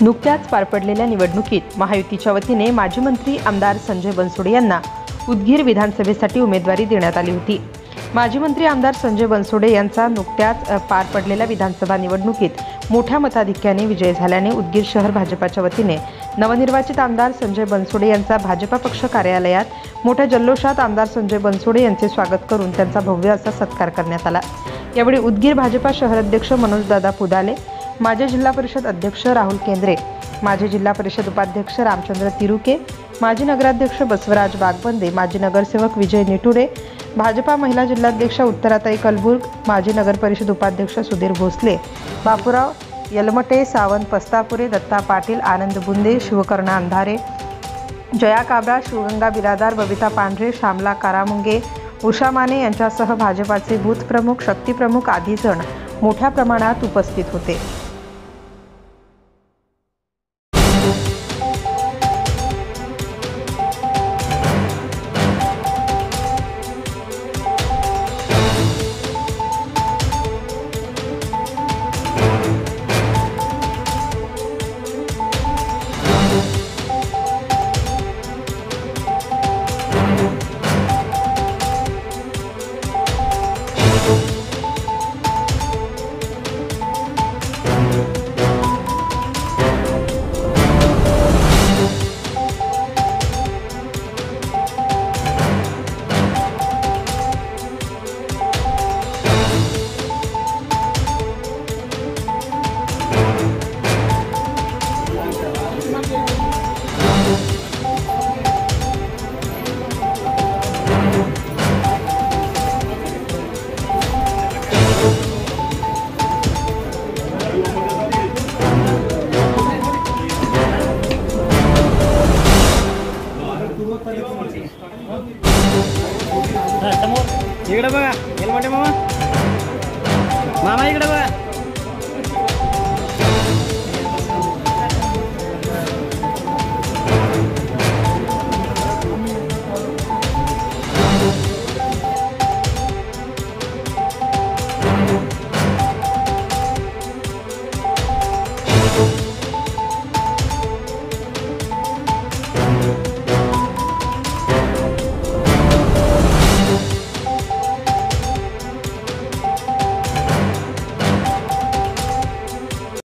नुकत्याच पार पडलेल्या निवडणुकीत महायुतीच्या वतीने माजी मंत्री आमदार संजय बनसोडे यांना उदगीर विधानसभेसाठी उमेदवारी देण्यात आली होती। माजी मंत्री आमदार संजय बनसोडे यांचा नुकत्याच पार पडलेल्या विधानसभा निवडणुकीत मोठ्या मताधिक्याने विजय झाल्याने उदगीर शहर भाजपाच्या वतीने नवनिर्वाचित आमदार संजय बनसोडे यांचा भाजपा पक्ष कार्यालयात मोठ्या जल्लोषात आमदार संजय बनसोडे यांचे स्वागत करून त्यांचा भव्य असा सत्कार करण्यात आला। यावेळी उदगीर भाजपा शहराध्यक्ष मनोजदादा पुदाले, माजी जिल्हा परिषद अध्यक्ष राहुल केंद्रे, माजी जिल्हा परिषद उपाध्यक्ष रामचंद्र तिरुके, माजी नगराध्यक्ष बसवराज बागबंदे, माजी नगरसेवक विजय निटुरे, भाजपा महिला जिल्हाध्यक्ष उत्तराताई कलबुर्ग, माजी नगर परिषद उपाध्यक्ष सुधीर भोसले, बापूराव यलमटे, सावंत पस्तापुरे, दत्ता पाटील, आनंद बुंदे, शिवकर्ण अंधारे, जया काबरा, शिवगंगा बिरादार, बबिता पांढरे, श्यामला कारामुंगे, उषा माने यांच्यासह भाजपाचे बूथ प्रमुख, शक्ती प्रमुख आदी जण मोठ्या प्रमाणात उपस्थित होते। इकडे बघा, हेल्मेट मामा, मामा इकडे बघा।